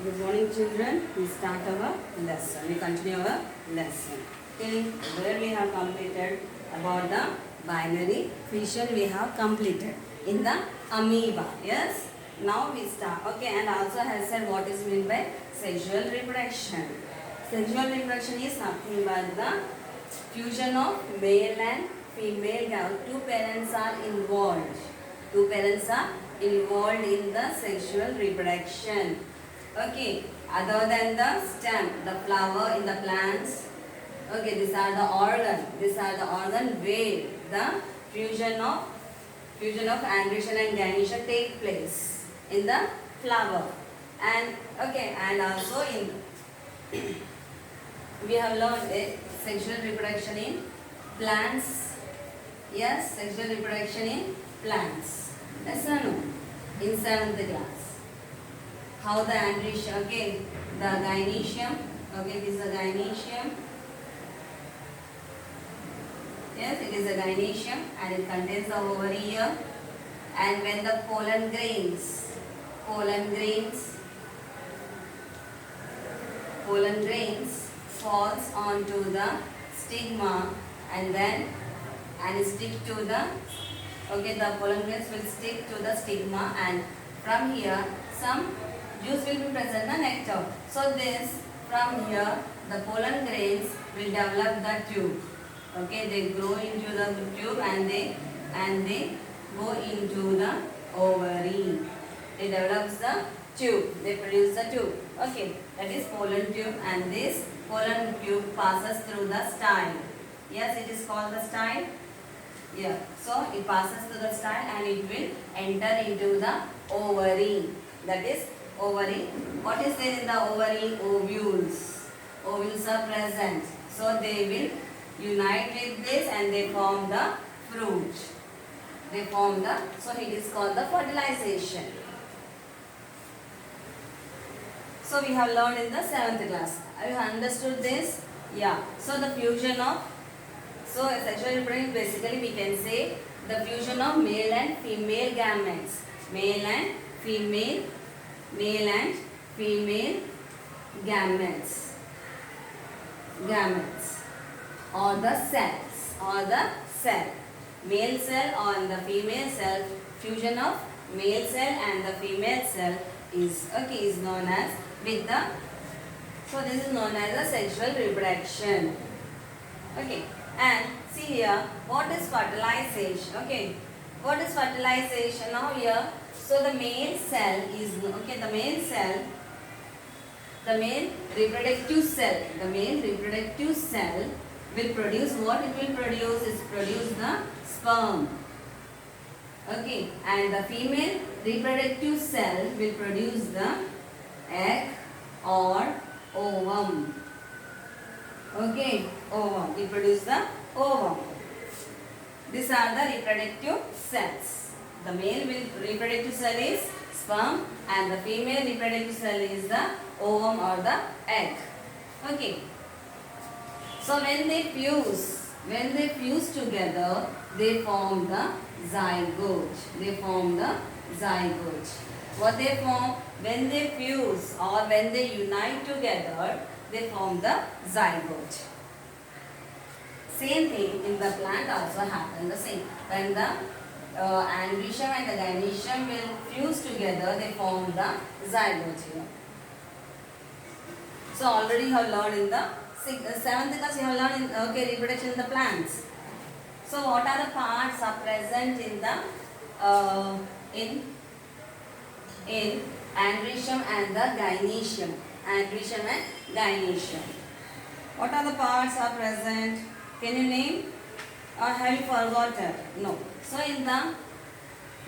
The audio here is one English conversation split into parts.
Good morning, children. We start our lesson. We continue our lesson. Till where we have completed about the binary fission, we have completed in the amoeba. Yes. Now we start. Okay, and also has said what is meant by sexual reproduction. Sexual reproduction is nothing but the fusion of male and female. Two parents are involved. Two parents are involved in the sexual reproduction. Okay, other than the stem, the flower in the plants. Okay, these are the organ. These are the organ where the fusion of androgen and gynogen take place in the flower. And okay, and also in we have learned sexual reproduction in plants. Yes, sexual reproduction in plants. Yes or no? In 7th class. How the androgen, okay, the gynoecium, okay, this is a gynoecium. Yes, it is a gynoecium and it contains the ovary here. And when the pollen grains falls onto the stigma and then stick to the, okay, the pollen grains will stick to the stigma and from here some juice will be present, the nectar. So this, from here, the pollen grains will develop the tube. Okay, they grow into the tube and they go into the ovary. They develops the tube. They produce the tube. Okay, that is pollen tube, and this pollen tube passes through the style. Yes, it is called the style. Yeah. So it passes through the style and it will enter into the ovary. That is ovary. What is there in the ovary? Ovules. Ovules are present. So they will unite with this and they form the fruit. So it is called the fertilization. So we have learned in the 7th class. Have you understood this? Yeah. So the fusion of, so sexual reproduction basically we can say the fusion of male and female gametes. Male and female gametes or the cell, male cell or the female cell. Fusion of male cell and the female cell is known as with the, so this is known as a sexual reproduction. Okay, and see here, what is fertilization? Okay, what is fertilization? Now here, so the male cell is, okay, the male reproductive cell will produce what? It will produce the sperm. Okay, and the female reproductive cell will produce the egg or ovum. Okay, ovum. It produces the ovum. These are the reproductive cells. The male reproductive cell is sperm and the female reproductive cell is the ovum or the egg. Okay. So when they fuse together, they form the zygote. What they form? When they fuse or when they unite together, they form the zygote. Same thing in the plant also happen the same. When the androecium and the gynoecium will fuse together, they form the zygote here. So already you have learned in the 7th class, you have learned in reproduction in the plants. So what are the parts are present in the in androecium and the gynoecium? What are the parts are present? Can you name? Or have you forgotten? No. So in the,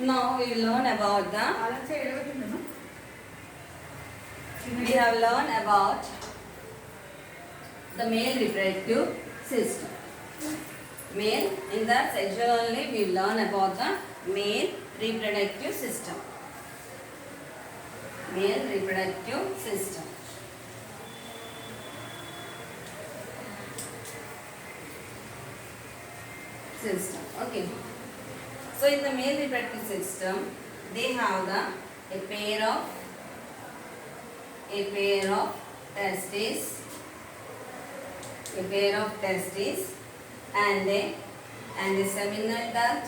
now we will learn about we have learned about the male reproductive system. Male, in the sexual only we learn about the male reproductive system. Male reproductive system. Okay. So in the male reproductive system, they have a pair a pair of testes, a pair of testes, and a seminal duct,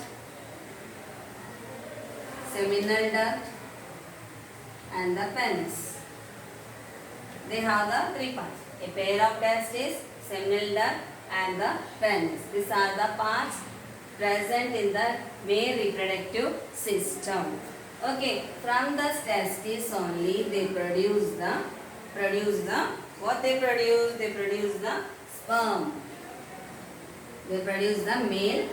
and the penis. They have the three parts: a pair of testes, seminal duct, and the penis. These are the parts present in the male reproductive system. Okay, from the testes only they produce the what they produce? They produce the sperm. They produce the male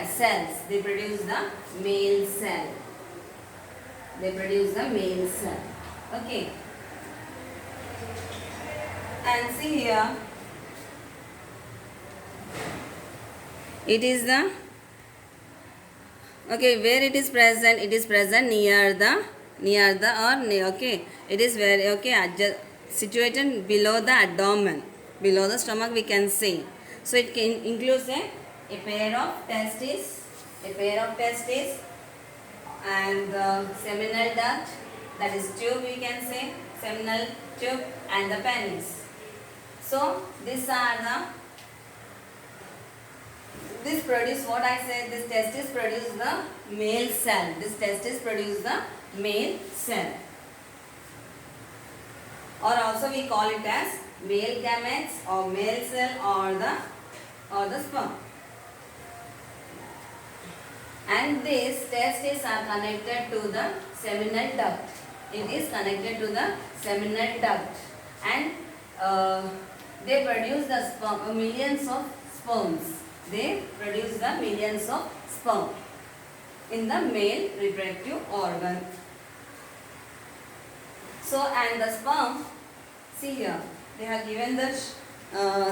cells. They produce the male cell. They produce the male cell. Okay. And see here. It is the where it is present. It is present near the okay. It is very situated below the abdomen, below the stomach we can see. So it can includes a pair of testes, and seminal duct, that is tube we can say, seminal tube, and the penis. So these are this produce what I said, this testis produce the male cell. This testis produce the male cell. Or also we call it as male gametes or male cell or the sperm. And these testes are connected to the seminal duct. It is connected to the seminal duct, and they produce the sperm, millions of sperms. They produce the millions of sperm in the male reproductive organ. So, and the sperm, see here, they have given the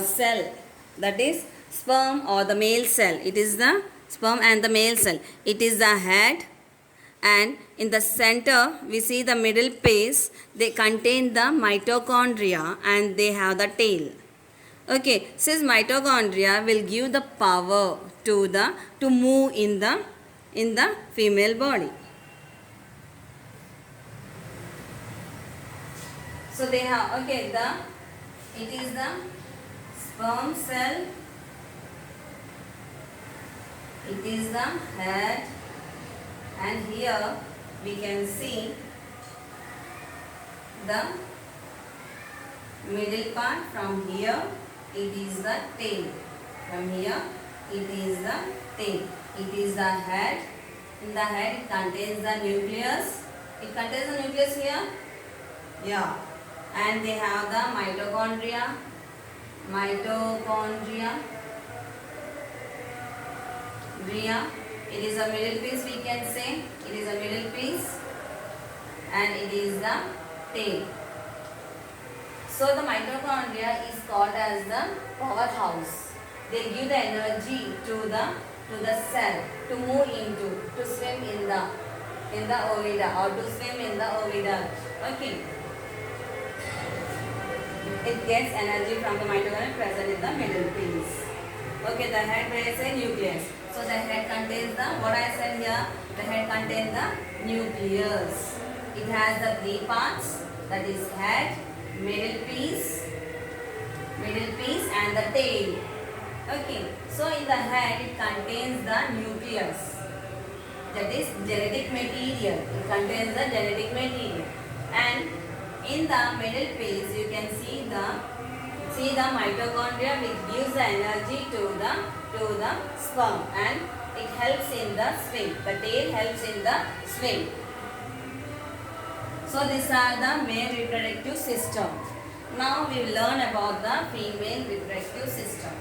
cell, that is sperm or the male cell. It is the sperm and the male cell. It is the head, and in the center we see the middle piece. They contain the mitochondria and they have the tail. Okay, says mitochondria will give the power to move in the female body. So they have it is the sperm cell, it is the head, and here we can see the middle part. From here it is the tail. From here it is the tail. It is the head. In the head it contains the nucleus. It contains the nucleus here. Yeah. And they have the mitochondria. It is a middle piece we can say. It is a middle piece. And it is the tail. So the mitochondria is called as the powerhouse. They give the energy to the cell to move into, to swim in the ovida or to swim in the ovida. Okay. It gets energy from the mitochondria present in the middle piece. Okay, the head is a nucleus. So the head contains what I said here, the head contains the nucleus. It has the three parts, that is head, middle piece and the tail. Okay, so in the head it contains the nucleus, that is genetic material. It contains the genetic material, and in the middle piece you can see the mitochondria which gives the energy to the sperm, and it helps in the swim. The tail helps in the swim. So these are the male reproductive system. Now we will learn about the female reproductive system.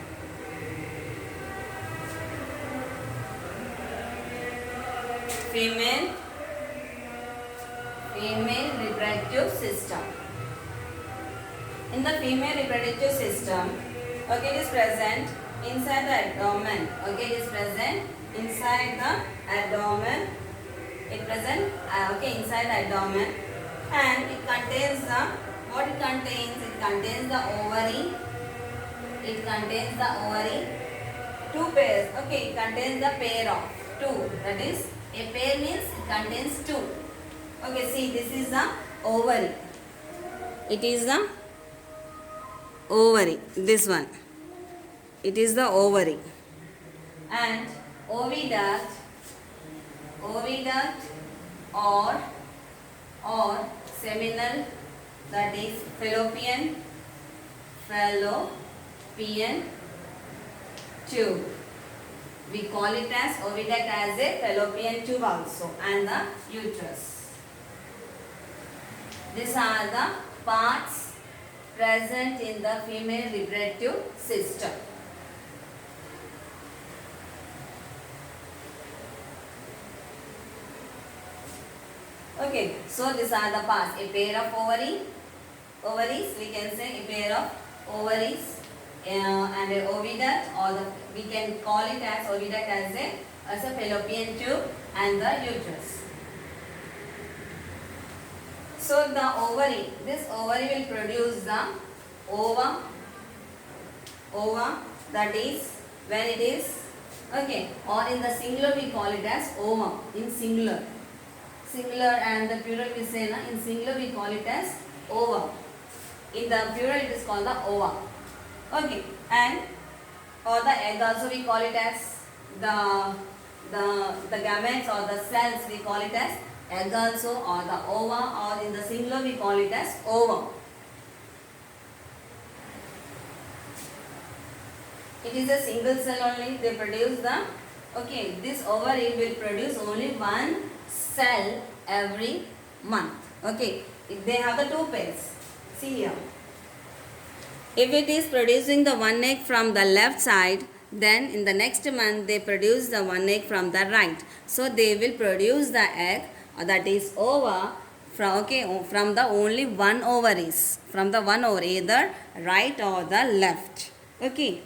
Female reproductive system. In the female reproductive system, it is present inside the abdomen. It is present inside the abdomen. It present inside the abdomen, and it contains what it contains. It contains the ovary. It contains the ovary. Two pairs. It contains the pair of two. That is, a pair means it contains two. See, this is the ovary. It is the ovary. This one. It is the ovary. And oviduct, oviduct or seminal, that is fallopian tube. We call it as oviduct as a fallopian tube also, and the uterus. These are the parts present in the female reproductive system. Okay, so these are the parts. A pair of ovaries, we can say a pair of ovaries and a oviduct, or we can call it as oviduct as a fallopian tube, and the uterus. So the ovary, this ovary will produce the ova, that is when it is, okay, or in the singular we call it as ovum, in singular, and the plural we say na, in singular we call it as ova, in the plural it is called the ova. Okay, and or the egg also we call it as the gametes or the cells we call it as egg also, or the ova, or in the singular we call it as ovum. It is a single cell only, they produce the, okay, this ovary will produce only one cell every month. Okay, if they have the two pairs, see here. If it is producing the one egg from the left side, then in the next month they produce the one egg from the right. So they will produce the egg, that is ova, from the only one ovaries, from the one ovary, either right or the left. Okay.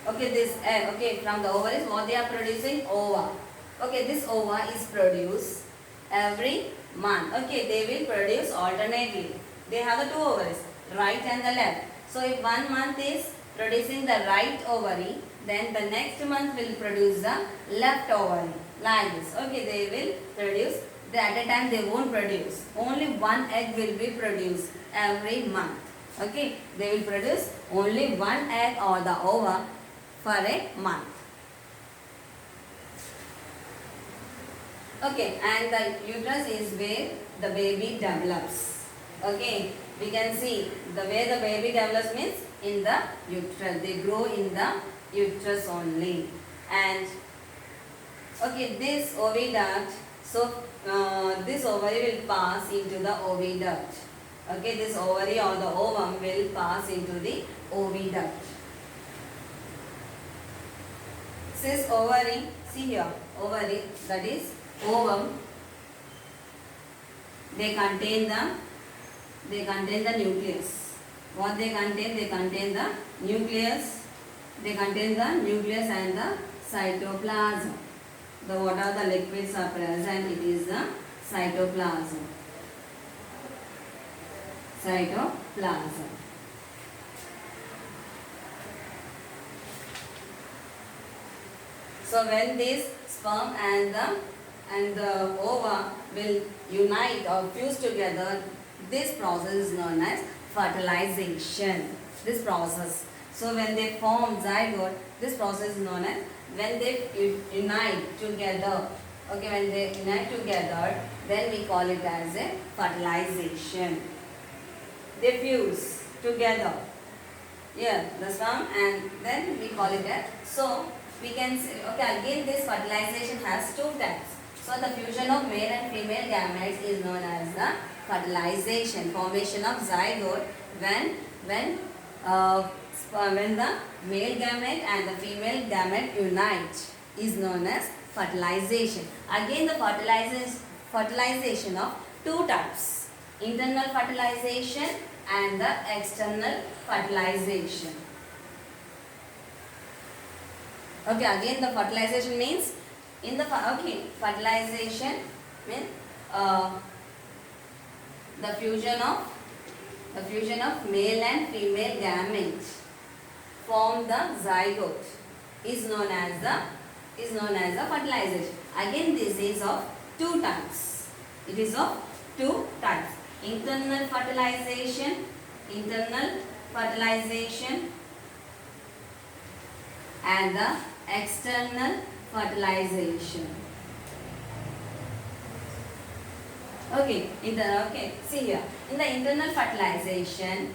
Okay, this egg, okay, from the ovaries, what they are producing? Ova. Okay, this ova is produced every month. Okay, they will produce alternately. They have the two ovaries, right and the left. So if one month is producing the right ovary, then the next month will produce the left ovary, like this. Okay, they will produce, at a time they won't produce. Only one egg will be produced every month. Okay, they will produce only one egg or the ova for a month. Okay, and the uterus is where the baby develops. Okay, we can see the way the baby develops means in the uterus. They grow in the uterus only. And okay, this oviduct, so this ovary will pass into the oviduct. Okay, this ovary or the ovum will pass into the oviduct. This ovary, see here, ovary, that is ovum, they contain the nucleus. What they contain? They contain the nucleus. They contain the nucleus and the cytoplasm. What are the liquids are present? It is the cytoplasm. Cytoplasm. So when this sperm and the ova will unite or fuse together, this process is known as fertilization. This process. So when they form zygote, this process is known as, when they unite together. Okay, when they unite together, then we call it as a fertilization. They fuse together. Yeah, the sperm, and then we call it as, so we can say, okay, again this fertilization has two types. So the fusion of male and female gametes is known as the fertilization. Formation of zygote when the male gamete and the female gamete unite is known as fertilization. Again the fertilization of two types, internal fertilization and the external fertilization. Okay, again the fertilization means fertilization means the fusion of male and female gametes form the zygote is known as the is known as the fertilization. Again, this is of two types. It is of two types. Internal fertilization and the external fertilization. Okay, see here. In the internal fertilization,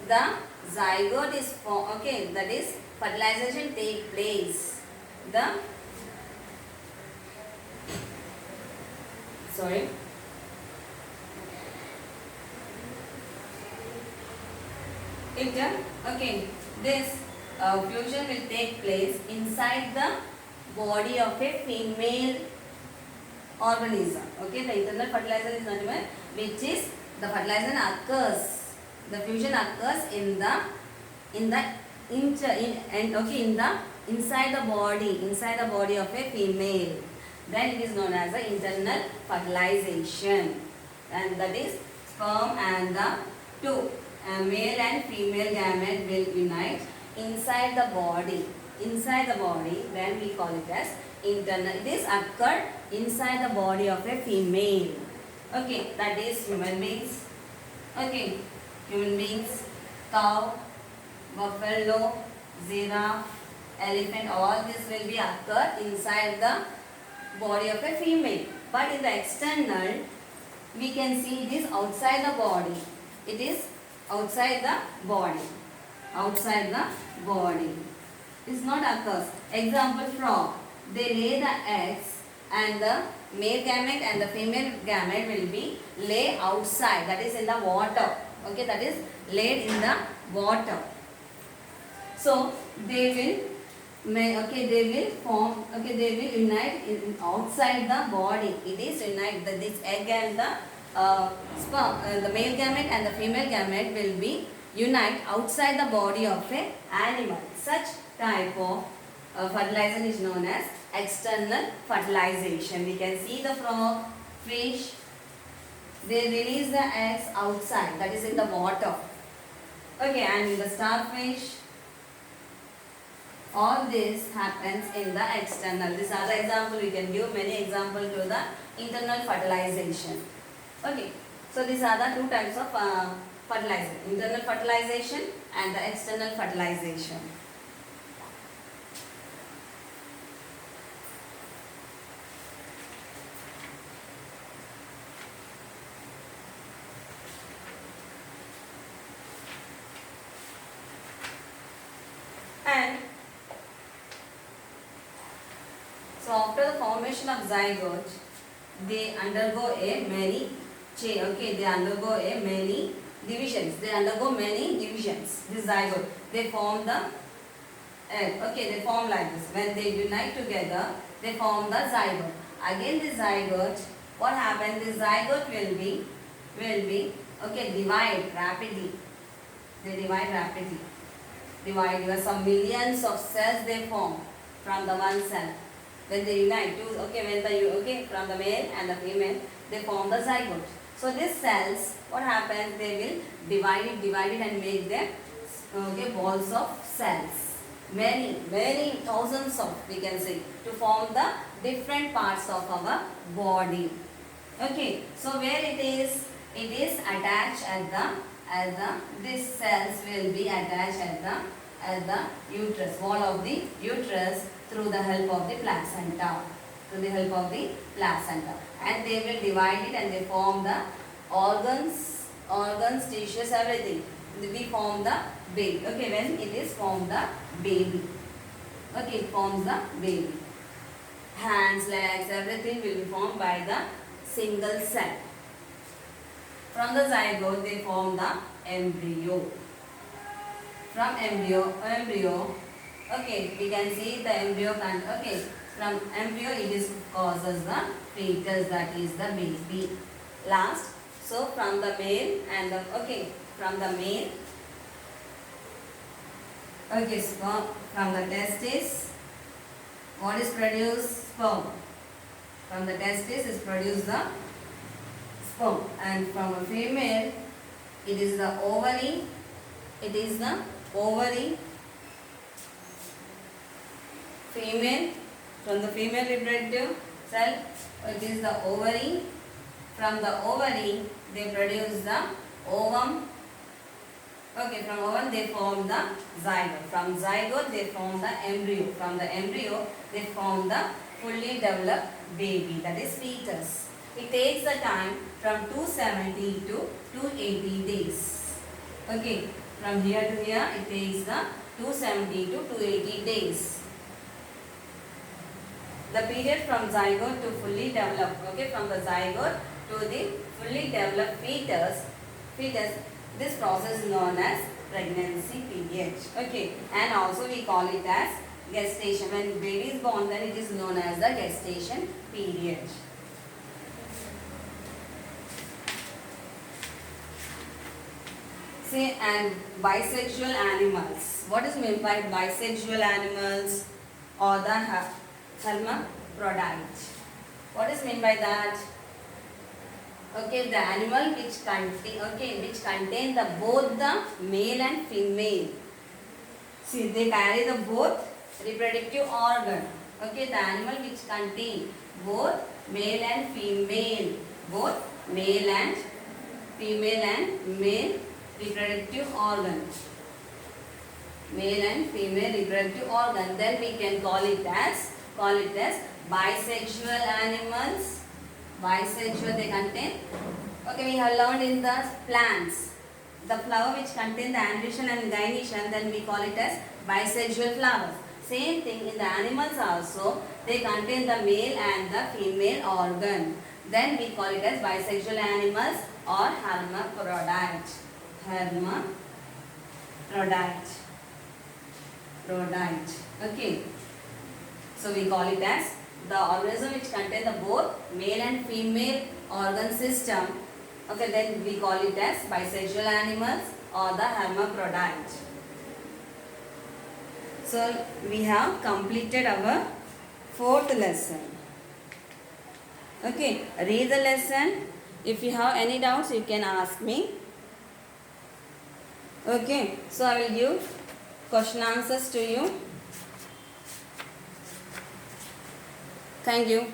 the zygote is formed. Okay, that is fertilization take place. This fusion will take place inside the body of a female organism. Okay, the internal fertilizer is nothing which is the fertilization occurs. The fusion occurs inside the body of a female. Then it is known as the internal fertilization, and that is sperm and the two male and female gamete will unite inside the body. Then we call it as internal. It is occurred inside the body of a female. Okay, that is human beings. Okay, human beings, cow, buffalo, giraffe, elephant, all this will be occur inside the body of a female. But in the external, we can see it is outside the body. It is outside the body. It's not occurs. Example, frog. They lay the eggs and the male gamete and the female gamete will be lay outside, that is in the water. Okay, that is laid in the water. So they will form. Okay, they will unite outside the body. It is unite this egg and the sperm. The male gamete and the female gamete will be unite outside the body of a animal. Such type of fertilization is known as external fertilization. We can see the frog, fish, they release the eggs outside, that is in the water. Okay, and in the starfish, all this happens in the external. These are the example. We can give many examples to the internal fertilization. Okay, so these are the two types of fertilization: internal fertilization and the external fertilization. And so after the formation of zygote, they undergo many divisions. This zygote, they form the egg. Okay, they form like this. When they unite together, they form the zygote. Again, the zygote, what happens? The zygote will be divide rapidly. They divide rapidly. Some millions of cells they form from the one cell. When they unite, from the male and the female, they form the zygote. So these cells, what happens? They will divide it and make them balls of cells. Many thousands of, we can say, to form the different parts of our body. Okay, so where it is attached these cells will be attached at the uterus, wall of the uterus, through the help of the placenta. And they will divide it and they form the organs, tissues, everything. We form the baby. Okay, when it is formed the baby. Okay, it forms the baby. Hands, legs, everything will be formed by the single cell. From the zygote, they form the embryo. From embryo, okay, we can see the embryo. From embryo, it causes the fetus, that is the baby. Last, so from the male and sperm, from the testis, what is produced? Sperm. From the testis is produced the sperm, and from a female it is the ovary. Female From the female reproductive cell, it is the ovary. From the ovary, they produce the ovum. Okay, from ovum they form the zygote. From zygote they form the embryo. From the embryo they form the fully developed baby, that is fetus. It takes the time from 270 to 280 days. Okay, from here to here it takes the 270 to 280 days. The period from zygote to fully developed, okay, from the zygote to the fully developed fetus, this process is known as pregnancy period. Okay, and also we call it as gestation. When baby is born, then it is known as the gestation period. Say, and bisexual animals. What is meant by bisexual animals or the hermaphrodite? What is meant by that? Okay, the animal which contain the both the male and female. See, they carry the both reproductive organ. Okay, the animal which contain both male and female, male reproductive organ, male and female reproductive organ. Then we can call it as bisexual animals. Bisexual, they contain. Okay, we have learned in the plants, the flower which contain the androgen and gynoecian, then we call it as bisexual flowers. Same thing in the animals also, they contain the male and the female organ. Then we call it as bisexual animals or hermaphrodite. Okay. So we call it as the organism which contain the both male and female organ system. Okay, then we call it as bisexual animals or the hermaphrodite. So we have completed our 4th lesson. Okay, read the lesson. If you have any doubts, you can ask me. Okay, so I will give question answers to you. Thank you.